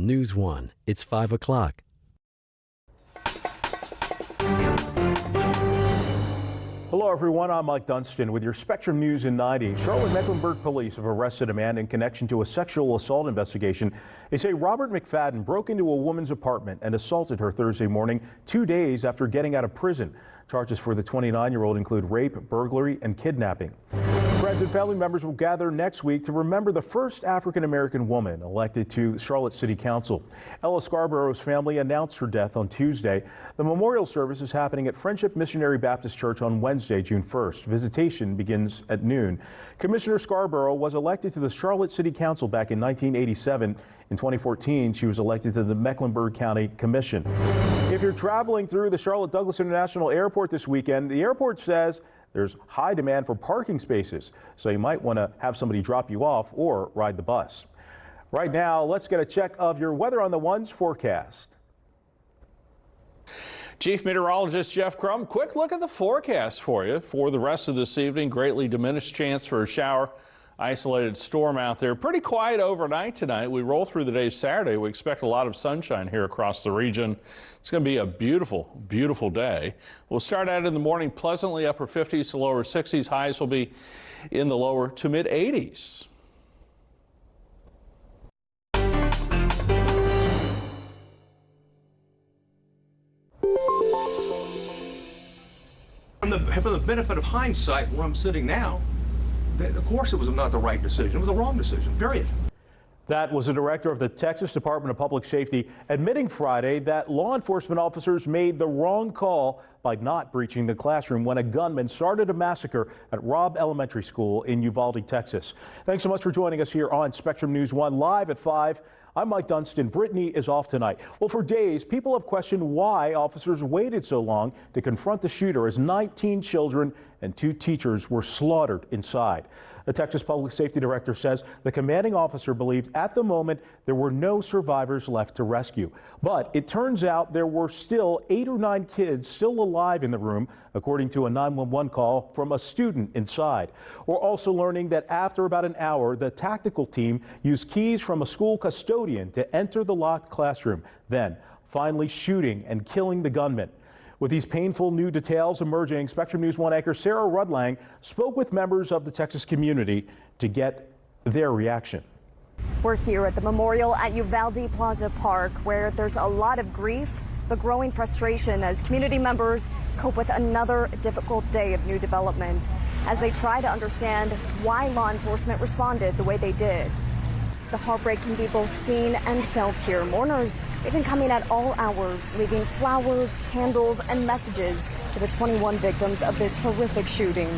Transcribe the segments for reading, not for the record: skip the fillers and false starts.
on News 1. It's 5 o'clock. Hello, everyone. I'm Mike Dunstan with your Spectrum News in 90. Charlotte-Mecklenburg police have arrested a man in connection to a sexual assault investigation. They say Robert McFadden broke into a woman's apartment and assaulted her Thursday morning, 2 days after getting out of prison. Charges for the 29-year-old include rape, burglary, and kidnapping. Friends and family members will gather next week to remember the first African-American woman elected to Charlotte City Council. Ella Scarborough's family announced her death on Tuesday. The memorial service is happening at Friendship Missionary Baptist Church on Wednesday, June 1st. Visitation begins at noon. Commissioner Scarborough was elected to the Charlotte City Council back in 1987. In 2014, she was elected to the Mecklenburg County Commission. If you're traveling through the Charlotte Douglas International Airport this weekend, the airport says there's high demand for parking spaces, so you might want to have somebody drop you off or ride the bus. Right now, let's get a check of your Weather on the Ones forecast. Chief Meteorologist Jeff Crum, quick look at the forecast for you for the rest of this evening. Greatly diminished chance for a shower. Isolated storm out there. Pretty quiet overnight tonight. We roll through the day Saturday. We expect a lot of sunshine here across the region. It's going to be a beautiful, beautiful day. We'll start out in the morning pleasantly upper 50s to lower 60s. Highs will be in the lower to mid 80s. For the benefit of hindsight, where I'm sitting now, of course it was not the right decision. It was the wrong decision, period. That was the director of the Texas Department of Public Safety admitting Friday that law enforcement officers made the wrong call by not breaching the classroom when a gunman started a massacre at Robb Elementary School in Uvalde, Texas. Thanks so much for joining us here on Spectrum News 1 live at 5. I'm Mike Dunstan. Brittany is off tonight. Well, for days, people have questioned why officers waited so long to confront the shooter as 19 children and 2 teachers were slaughtered inside. The Texas Public Safety Director says the commanding officer believed at the moment there were no survivors left to rescue. But it turns out there were still 8 or 9 kids still alive in the room, according to a 911 call from a student inside. We're also learning that after about an hour, the tactical team used keys from a school custodian to enter the locked classroom, then finally shooting and killing the gunman. With these painful new details emerging, Spectrum News 1 anchor Sarah Rudlang spoke with members of the Texas community to get their reaction. We're here at the memorial at Uvalde Plaza Park, where there's a lot of grief but growing frustration as community members cope with another difficult day of new developments as they try to understand why law enforcement responded the way they did. The heartbreak can be both seen and felt here. Mourners even coming at all hours, leaving flowers, candles, and messages to the 21 victims of this horrific shooting,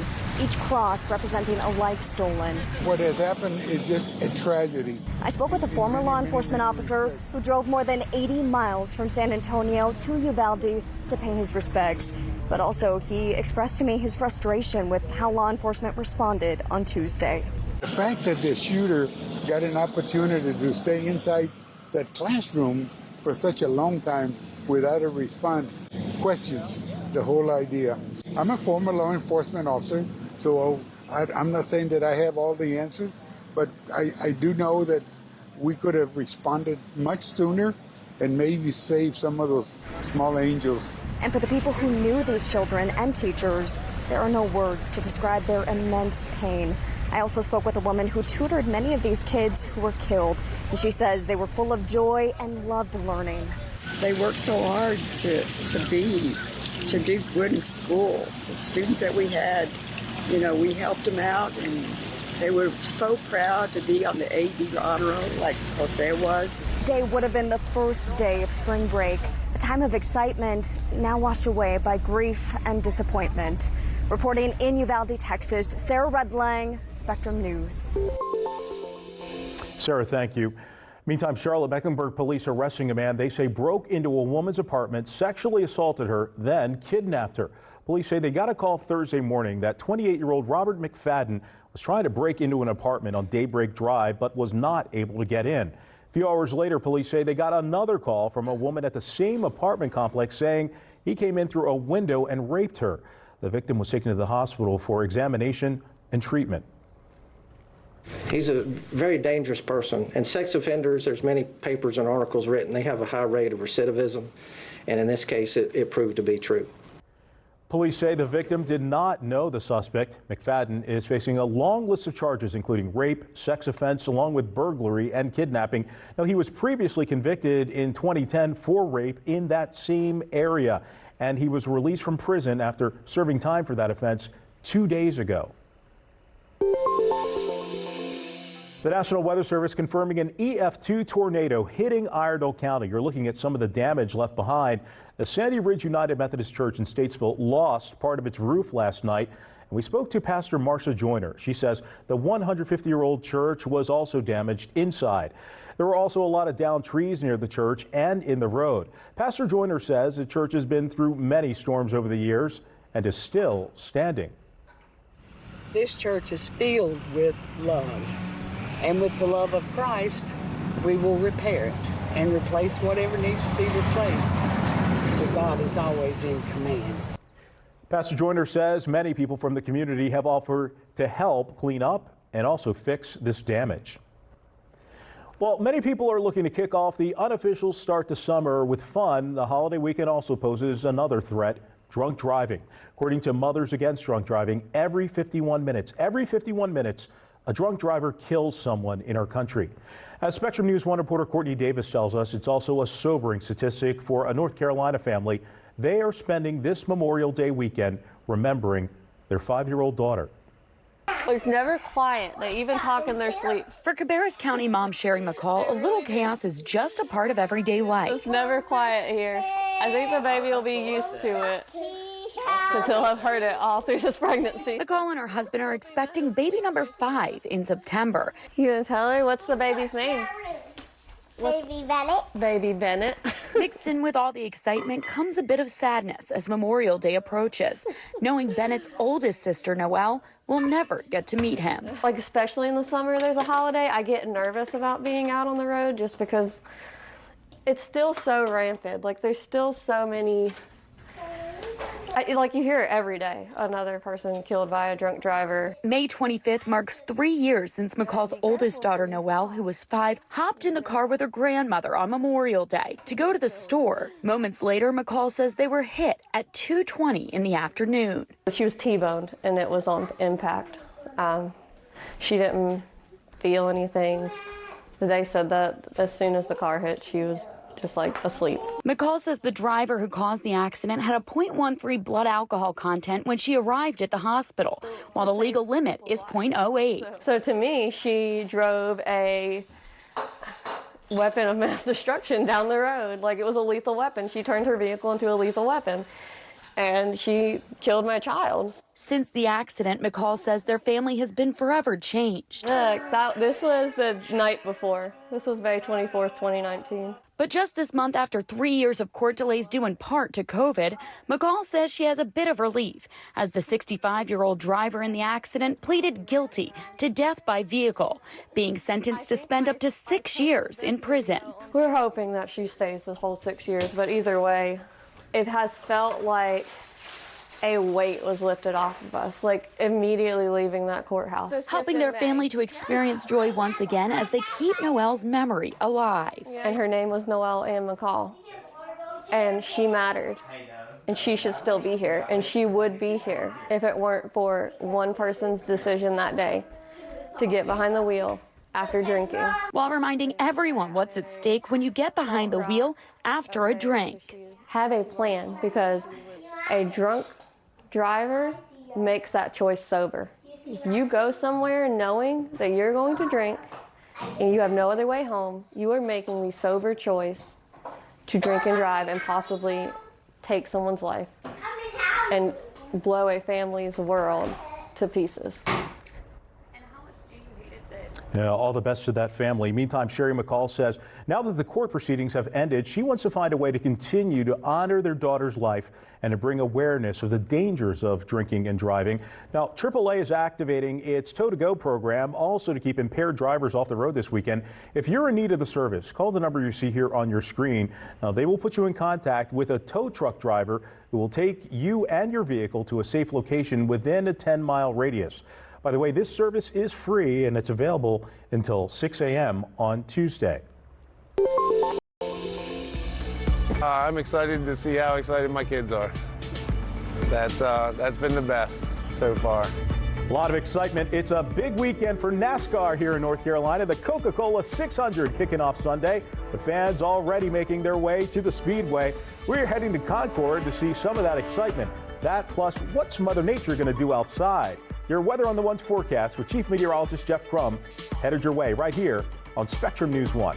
each cross representing a life stolen. What has happened is just a tragedy. I spoke with a former law enforcement officer who drove more than 80 miles from San Antonio to Uvalde to pay his respects. But also, he expressed to me his frustration with how law enforcement responded on Tuesday. The fact that the shooter got an opportunity to stay inside that classroom for such a long time without a response questions the whole idea. I'm a former law enforcement officer, so I'm not saying that I have all the answers, but I do know that we could have responded much sooner and maybe saved some of those small angels. And for the people who knew these children and teachers, there are no words to describe their immense pain. I also spoke with a woman who tutored many of these kids who were killed, and she says they were full of joy and loved learning. They worked so hard to do good in school. The students that we had, you know, we helped them out, and they were so proud to be on the AD honor roll like Jose was. Today would have been the first day of spring break, a time of excitement now washed away by grief and disappointment. Reporting in Uvalde, Texas, Sarah Rudlang, Spectrum News. Sarah, thank you. Meantime, Charlotte-Mecklenburg police arresting a man they say broke into a woman's apartment, sexually assaulted her, then kidnapped her. Police say they got a call Thursday morning that 28-year-old Robert McFadden was trying to break into an apartment on Daybreak Drive but was not able to get in. A few hours later, police say they got another call from a woman at the same apartment complex saying he came in through a window and raped her. The victim was taken to the hospital for examination and treatment. He's a very dangerous person. And sex offenders, there's many papers and articles written, they have a high rate of recidivism. And in this case, it proved to be true. Police say the victim did not know the suspect. McFadden is facing a long list of charges, including rape, sex offense, along with burglary and kidnapping. Now, he was previously convicted in 2010 for rape in that same area, and he was released from prison after serving time for that offense 2 days ago. The National Weather Service confirming an EF2 tornado hitting Iredell County. You're looking at some of the damage left behind. The Sandy Ridge United Methodist Church in Statesville lost part of its roof last night. And we spoke to Pastor Marcia Joyner. She says the 150-year-old church was also damaged inside. There were also a lot of downed trees near the church and in the road. Pastor Joyner says the church has been through many storms over the years and is still standing. This church is filled with love. And with the love of Christ, we will repair it and replace whatever needs to be replaced. But God is always in command. Pastor Joyner says many people from the community have offered to help clean up and also fix this damage. Well, many people are looking to kick off the unofficial start to summer with fun. The holiday weekend also poses another threat: drunk driving. According to Mothers Against Drunk Driving, every 51 minutes, a drunk driver kills someone in our country. As Spectrum News 1 reporter Courtney Davis tells us, it's also a sobering statistic for a North Carolina family. They are spending this Memorial Day weekend remembering their 5-year-old daughter. It's never quiet. They even talk in their sleep. For Cabarrus County mom Sherry McCall, a little chaos is just a part of everyday life. It's never quiet here. I think the baby will be used to it, because he'll have heard it all through his pregnancy. McCall and her husband are expecting baby number 5 in September. You gonna tell her what's the baby's name? Baby Bennett. Baby Bennett. Mixed in with all the excitement comes a bit of sadness as Memorial Day approaches, knowing Bennett's oldest sister, Noelle, will never get to meet him. Like, especially in the summer, there's a holiday, I get nervous about being out on the road just because it's still so rampant. Like, there's still so many. Like, you hear it every day, another person killed by a drunk driver. May 25th marks 3 years since McCall's oldest daughter, Noelle, who was 5, hopped in the car with her grandmother on Memorial Day to go to the store. Moments later, McCall says they were hit at 2:20 in the afternoon. She was T-boned, and it was on impact. She didn't feel anything. They said that as soon as the car hit, she was just like asleep. McCall says the driver who caused the accident had a .13 blood alcohol content when she arrived at the hospital, while the legal limit is .08. So to me, she drove a weapon of mass destruction down the road. Like, it was a lethal weapon. She turned her vehicle into a lethal weapon, and she killed my child. Since the accident, McCall says their family has been forever changed. This was the night before. This was May 24th, 2019. But just this month, after 3 years of court delays due in part to COVID, McCall says she has a bit of relief as the 65-year-old driver in the accident pleaded guilty to death by vehicle, being sentenced to spend up to 6 years in prison. We're hoping that she stays the whole 6 years, but either way, it has felt like a weight was lifted off of us, like immediately leaving that courthouse. Helping their family to experience joy once again as they keep Noelle's memory alive. And her name was Noelle Ann McCall, and she mattered, and she should still be here, and she would be here if it weren't for one person's decision that day to get behind the wheel after drinking. While reminding everyone what's at stake when you get behind the wheel after a drink. Have a plan, because a drunk driver makes that choice sober. If you go somewhere knowing that you're going to drink and you have no other way home, you are making the sober choice to drink and drive and possibly take someone's life and blow a family's world to pieces. Yeah, all the best to that family. Meantime, Sherry McCall says now that the court proceedings have ended, she wants to find a way to continue to honor their daughter's life and to bring awareness of the dangers of drinking and driving. Now, AAA is activating its Tow to Go program also to keep impaired drivers off the road this weekend. If you're in need of the service, call the number you see here on your screen. Now, they will put you in contact with a tow truck driver who will take you and your vehicle to a safe location within a 10-mile radius. By the way, this service is free and it's available until 6 a.m. on Tuesday. I'm excited to see how excited my kids are. That's been the best so far. A lot of excitement. It's a big weekend for NASCAR here in North Carolina. The Coca-Cola 600 kicking off Sunday. The fans already making their way to the Speedway. We're heading to Concord to see some of that excitement. That plus what's Mother Nature going to do outside. Your Weather on the One's forecast with Chief Meteorologist Jeff Crum headed your way right here on Spectrum News 1.